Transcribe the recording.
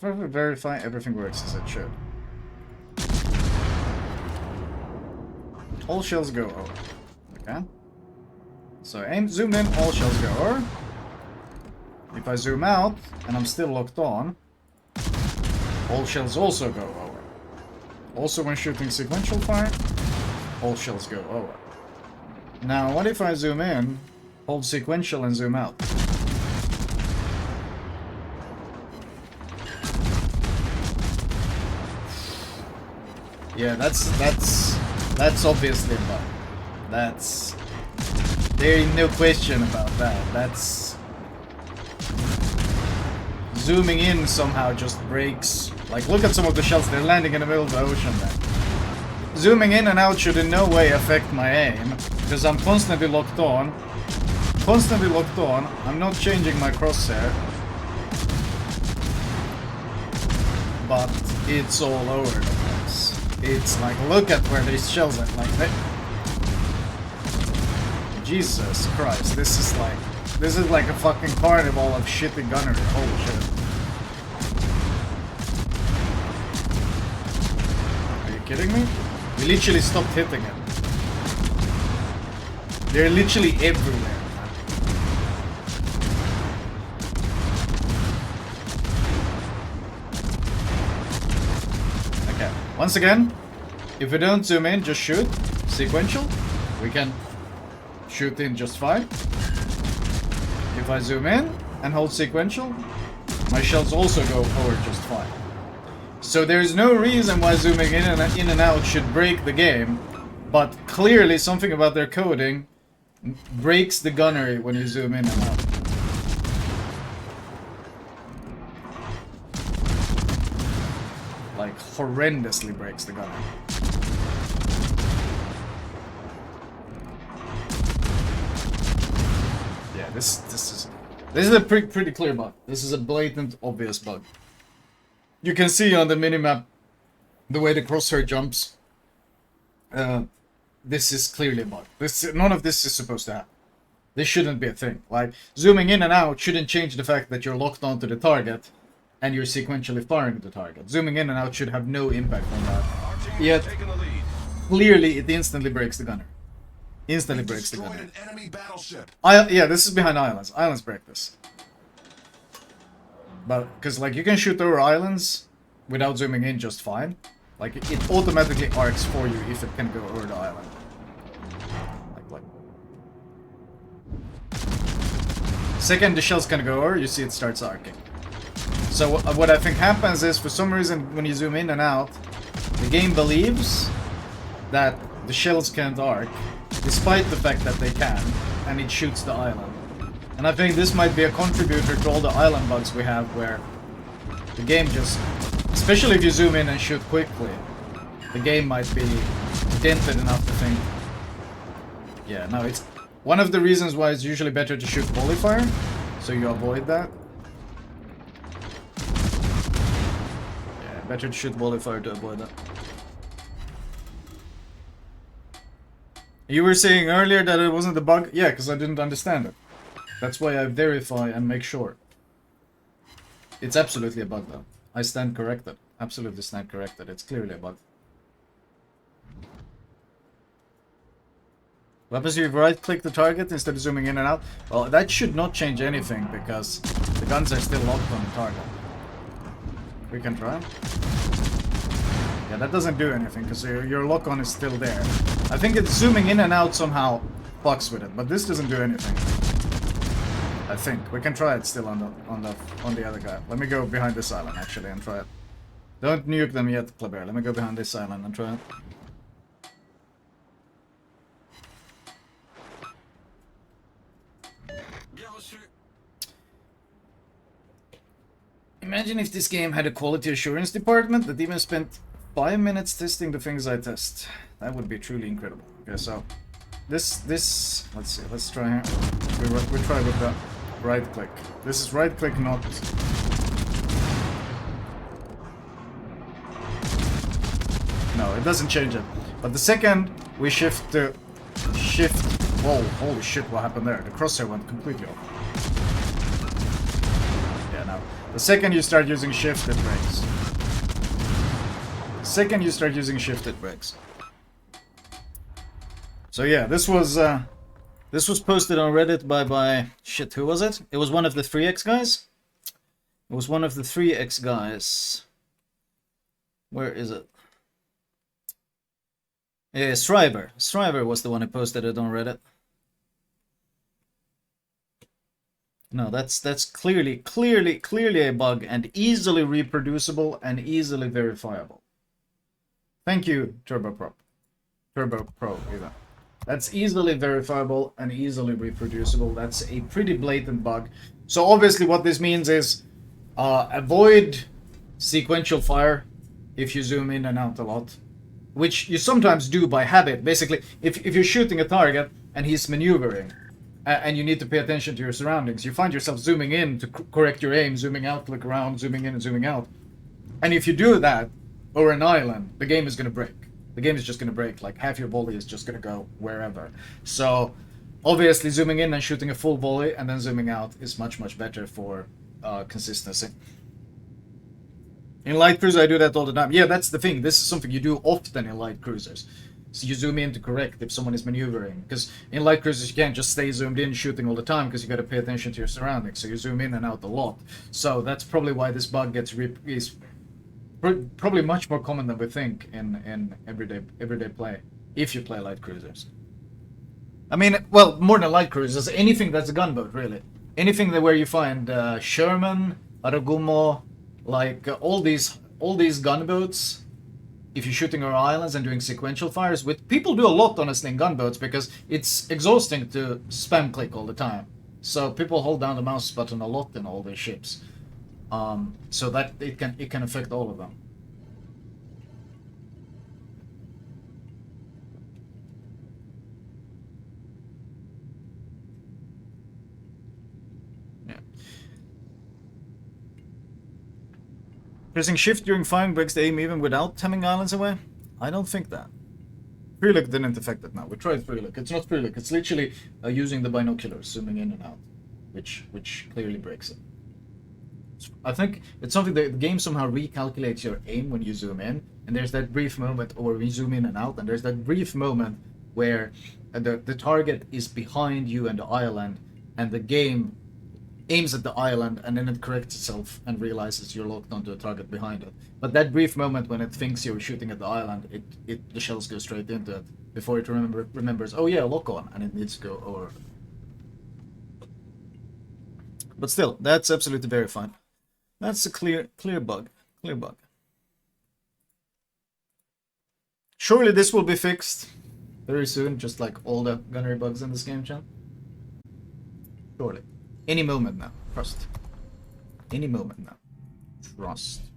verify everything works as it should. All shells go over. Okay. So zoom in, all shells go over. If I zoom out and I'm still locked on, all shells also go over. Also when shooting sequential fire, all shells go over. Now what if I zoom in, hold sequential and zoom out? Yeah, that's obviously a bug. There is no question about that. That's zooming in somehow just breaks. Like, look at some of the shells, they're landing in the middle of the ocean there. Zooming in and out should in no way affect my aim, because I'm constantly locked on. I'm not changing my crosshair. But it's all over the place. It's like, look at where these shells are, like, Jesus Christ, this is like a fucking carnival of shitty gunnery, holy shit. Are you kidding me? We literally stopped hitting it. They're literally everywhere. Okay, once again, if we don't zoom in, just shoot. Sequential, we can shoot in just fine. If I zoom in and hold sequential, my shells also go over just fine. So there's no reason why zooming in and out should break the game, but clearly something about their coding breaks the gunnery when you zoom in and out. Like, horrendously breaks the gunnery. Yeah, this is a pretty clear bug. This is a blatant, obvious bug. You can see on the minimap the way the crosshair jumps. This is clearly a bug. None of this is supposed to happen. This shouldn't be a thing. Like, zooming in and out shouldn't change the fact that you're locked onto the target and you're sequentially firing the target. Zooming in and out should have no impact on that. Yet, clearly it instantly breaks the gunner. Instantly breaks the gunner. Yeah, this is behind islands. Islands break this. But, because, like, you can shoot over islands without zooming in just fine. Like, it automatically arcs for you if it can go over the island. Like. Second the shells can go over, you see it starts arcing. So what I think happens is, for some reason, when you zoom in and out, the game believes that the shells can't arc, despite the fact that they can, and it shoots the island. And I think this might be a contributor to all the island bugs we have, where the game just, especially if you zoom in and shoot quickly, the game might be dented enough to think, yeah, no, it's one of the reasons why it's usually better to shoot volley fire, so you avoid that. Yeah, better to shoot volley fire to avoid that. You were saying earlier that it wasn't a bug? Yeah, because I didn't understand it. That's why I verify and make sure. It's absolutely a bug though. I stand corrected. Absolutely stand corrected. It's clearly a bug. What happens if you right-click the target instead of zooming in and out? Well, that should not change anything because the guns are still locked on the target. We can try. Yeah, that doesn't do anything because your lock-on is still there. I think it's zooming in and out somehow fucks with it, but this doesn't do anything. I think we can try it still on the other guy. Let me go behind this island actually and try it. Don't nuke them yet, Kleber. Let me go behind this island and try it. Imagine if this game had a quality assurance department that even spent 5 minutes testing the things I test. That would be truly incredible. Okay, so this let's see, let's try here. We try with the right click. This is right click, not. No, it doesn't change it. But the second we shift to whoa, holy shit, what happened there? The crosshair went completely off. Yeah, no. The second you start using shift, it breaks. The second you start using shift, it breaks. So yeah, this was posted on Reddit by shit, who was it? It was one of the 3x guys. It was one of the 3x guys. Where is it? Yeah, Striver. Striver was the one who posted it on Reddit. No, that's clearly a bug and easily reproducible and easily verifiable. Thank you, Turbo Pro, even. That's easily verifiable and easily reproducible. That's a pretty blatant bug. So obviously what this means is avoid sequential fire if you zoom in and out a lot, which you sometimes do by habit. Basically, if you're shooting a target and he's maneuvering, and you need to pay attention to your surroundings, you find yourself zooming in to correct your aim, zooming out, look around, zooming in and zooming out. And if you do that over an island, the game is going to break. The game is just going to break. Like, half your volley is just going to go wherever. So, obviously, zooming in and shooting a full volley and then zooming out is much, much better for consistency. In light cruiser, I do that all the time. Yeah, that's the thing. This is something you do often in light cruisers. So you zoom in to correct if someone is maneuvering. Because in light cruisers, you can't just stay zoomed in shooting all the time because you got to pay attention to your surroundings. So you zoom in and out a lot. So that's probably why this bug is probably much more common than we think in everyday play, if you play light cruisers. I mean, well, more than light cruisers, anything that's a gunboat, really. Anything where you find Sherman, Aragumo, like all these gunboats. If you're shooting on islands and doing sequential fires, which people do a lot, honestly, in gunboats, because it's exhausting to spam click all the time. So people hold down the mouse button a lot in all these ships, so that it can affect all of them. Yeah. Pressing shift during firing breaks the aim even without temming islands away? I don't think that. Free look didn't affect it now. We tried free look. It's not free look. It's literally using the binoculars, zooming in and out, which clearly breaks it. I think it's something that the game somehow recalculates your aim when you zoom in, and there's that brief moment, or we zoom in and out, and there's that brief moment where the target is behind you and the island, and the game aims at the island, and then it corrects itself and realizes you're locked onto a target behind it. But that brief moment when it thinks you're shooting at the island, the shells go straight into it before it remembers, oh yeah, lock on, and it needs to go over. But still, that's absolutely verified. That's a clear bug. Clear bug. Surely this will be fixed very soon, just like all the gunnery bugs in this game, chat. Surely. Any moment now. Trust. Any moment now. Trust.